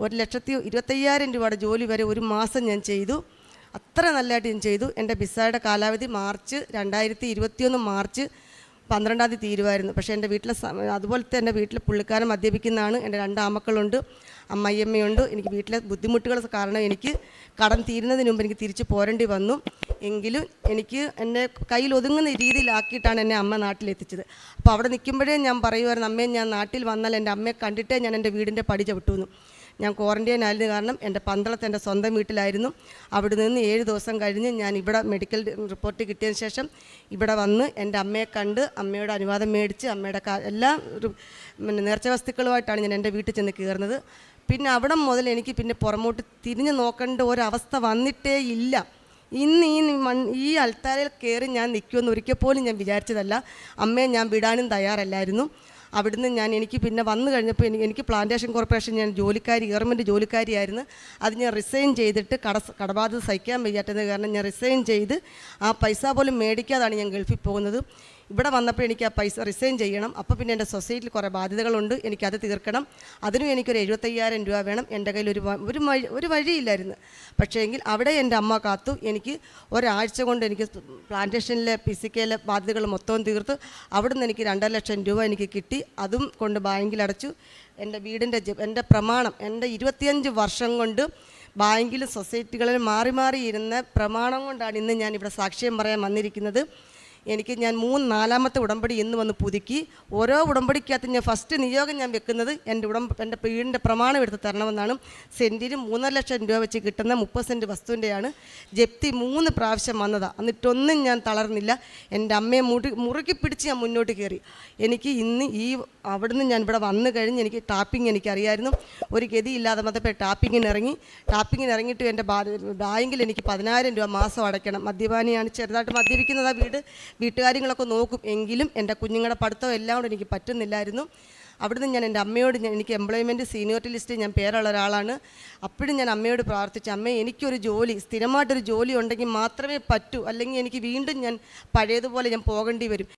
1,25,000 രൂപയുടെ ജോലി വരെ ഒരു മാസം ഞാൻ ചെയ്തു. അത്ര നല്ലതായിട്ട് ഞാൻ ചെയ്തു. എൻ്റെ വിസയുടെ കാലാവധി 2021 മാർച്ച് 12 തീരുമായിരുന്നു. പക്ഷേ എൻ്റെ വീട്ടിലെ അതുപോലത്തെ എൻ്റെ വീട്ടിൽ പുള്ളിക്കാരൻ മദ്യപിക്കുന്നതാണ്. എൻ്റെ 2 ആമക്കളുണ്ട്, അമ്മയമ്മയുണ്ട്. എനിക്ക് വീട്ടിലെ ബുദ്ധിമുട്ടുകൾ കാരണം എനിക്ക് കടം തീരുന്നതിന് മുമ്പ് എനിക്ക് തിരിച്ച് പോരേണ്ടി വന്നു. എങ്കിലും എനിക്ക് എന്നെ കയ്യിൽ ഒതുങ്ങുന്ന രീതിയിലാക്കിയിട്ടാണ് എന്നെ അമ്മ നാട്ടിലെത്തിച്ചത്. അപ്പോൾ അവിടെ നിൽക്കുമ്പോഴേ ഞാൻ പറയുമായിരുന്നു, അമ്മയെ ഞാൻ നാട്ടിൽ വന്നാൽ എൻ്റെ അമ്മയെ കണ്ടിട്ടേ ഞാൻ എൻ്റെ വീടിൻ്റെ പടി ചവിട്ടുന്നു. ഞാൻ ക്വാറൻറ്റൈൻ ആയിരുന്നു കാരണം എൻ്റെ പന്തളത്ത് എൻ്റെ സ്വന്തം വീട്ടിലായിരുന്നു. അവിടെ നിന്ന് 7 ദിവസം കഴിഞ്ഞ് ഞാൻ ഇവിടെ മെഡിക്കൽ റിപ്പോർട്ട് കിട്ടിയതിന് ശേഷം ഇവിടെ വന്ന് എൻ്റെ അമ്മയെ കണ്ട് അമ്മയുടെ അനുവാദം മേടിച്ച് അമ്മയുടെ എല്ലാ നേർച്ച വസ്തുക്കളുമായിട്ടാണ് ഞാൻ എൻ്റെ വീട്ടിൽ ചെന്ന് കയറുന്നത്. പിന്നെ അവിടെ മുതൽ എനിക്ക് പിന്നെ പുറമോട്ട് തിരിഞ്ഞ് നോക്കേണ്ട ഒരവസ്ഥ വന്നിട്ടേ ഇല്ല. ഇന്ന് ഈ അൾത്താരയിൽ കയറി ഞാൻ നിൽക്കുമെന്ന് ഒരിക്കൽ പോലും ഞാൻ വിചാരിച്ചതല്ല. അമ്മയെ ഞാൻ വിടാനും തയ്യാറല്ലായിരുന്നു. അവിടുന്ന് എനിക്ക് പിന്നെ വന്നു കഴിഞ്ഞപ്പോൾ എനിക്ക് പ്ലാന്റേഷൻ കോർപ്പറേഷൻ ഞാൻ ഗവൺമെൻറ് ജോലിക്കാരിയായിരുന്നു. അത് ഞാൻ റിസൈൻ ചെയ്തിട്ട് കടബാധ്യത സഹിക്കാൻ വയ്യാത്തത് കാരണം ഞാൻ റിസൈൻ ചെയ്ത് ആ പൈസ പോലും മേടിക്കാതാണ് ഞാൻ ഗൾഫിൽ പോകുന്നത്. ഇവിടെ വന്നപ്പോൾ എനിക്ക് ആ പൈസ റിസൈൻ ചെയ്യണം. അപ്പോൾ പിന്നെ എൻ്റെ സൊസൈറ്റിയിൽ കുറേ ബാധ്യതകളുണ്ട്, എനിക്കത് തീർക്കണം. അതിനും എനിക്കൊരു 75,000 രൂപ വേണം. എൻ്റെ കയ്യിൽ ഒരു വഴിയില്ലായിരുന്നു. പക്ഷേ എങ്കിൽ അവിടെ എൻ്റെ അമ്മ കാത്തു. എനിക്ക് ഒരാഴ്ച കൊണ്ട് എനിക്ക് പ്ലാന്റേഷനിലെ പിസിക്കയിലെ ബാധ്യതകൾ മൊത്തവും തീർത്ത് അവിടുന്ന് എനിക്ക് 2.5 ലക്ഷം രൂപ എനിക്ക് കിട്ടി. അതും കൊണ്ട് ബാങ്കിലടച്ചു. എൻ്റെ വീടിൻ്റെ എൻ്റെ പ്രമാണം എൻ്റെ 25 വർഷം കൊണ്ട് ബാങ്കിലും സൊസൈറ്റികളിൽ മാറി മാറിയിരുന്ന പ്രമാണം കൊണ്ടാണ് ഇന്ന് ഞാൻ ഇവിടെ സാക്ഷ്യം പറയാൻ വന്നിരിക്കുന്നത്. ഞാൻ 4-ാമത്തെ ഉടമ്പടി ഇന്ന് വന്ന് പുതുക്കി. ഓരോ ഉടമ്പടിക്കകത്ത് ഞാൻ ഫസ്റ്റ് നിയോഗം ഞാൻ വെക്കുന്നത് എൻ്റെ വീടിൻ്റെ പ്രമാണം എടുത്ത് തരണമെന്നാണ്. സെൻറ്റിന് 3.5 ലക്ഷം രൂപ വെച്ച് കിട്ടുന്ന 30 സെൻറ്റ് വസ്തുവിൻ്റെയാണ്. ജപ്തി 3 പ്രാവശ്യം വന്നതാണ്. എന്നിട്ടൊന്നും ഞാൻ തളർന്നില്ല. എൻ്റെ അമ്മയെ മുറുക്കി പിടിച്ച് ഞാൻ മുന്നോട്ട് കയറി. എനിക്ക് ഇന്ന് അവിടുന്ന് ഞാൻ ഇവിടെ വന്നു കഴിഞ്ഞ് എനിക്ക് ടാപ്പിംഗ് എനിക്കറിയായിരുന്നു. ഒരു ഗതിയില്ലാതെ വന്നപ്പോൾ ടാപ്പിങ്ങിന് ഇറങ്ങിയിട്ട് എൻ്റെ ബാങ്കിൽ എനിക്ക് 10,000 രൂപ മാസം അടയ്ക്കണം. മദ്യപാനിയാണ്, ചെറുതായിട്ട് മദ്യപിക്കുന്നത് വീട്ടുകാര്യങ്ങളൊക്കെ നോക്കും. എങ്കിലും എൻ്റെ കുഞ്ഞുങ്ങളുടെ പഠിത്തം എല്ലാം കൂടെ എനിക്ക് പറ്റുന്നില്ലായിരുന്നു. അവിടുന്ന് ഞാൻ എൻ്റെ അമ്മയോട് എനിക്ക് എംപ്ലോയ്മെൻറ്റ് സീനിയോറിറ്റി ലിസ്റ്റിൽ ഞാൻ പേരുള്ള ഒരാളാണ്. അപ്പോഴും ഞാൻ അമ്മയോട് പ്രാർത്ഥിച്ചു, അമ്മേ എനിക്കൊരു ജോലി, സ്ഥിരമായിട്ടൊരു ജോലി ഉണ്ടെങ്കിൽ മാത്രമേ പറ്റൂ, അല്ലെങ്കിൽ എനിക്ക് വീണ്ടും ഞാൻ പഴയതുപോലെ ഞാൻ പോകേണ്ടി വരും.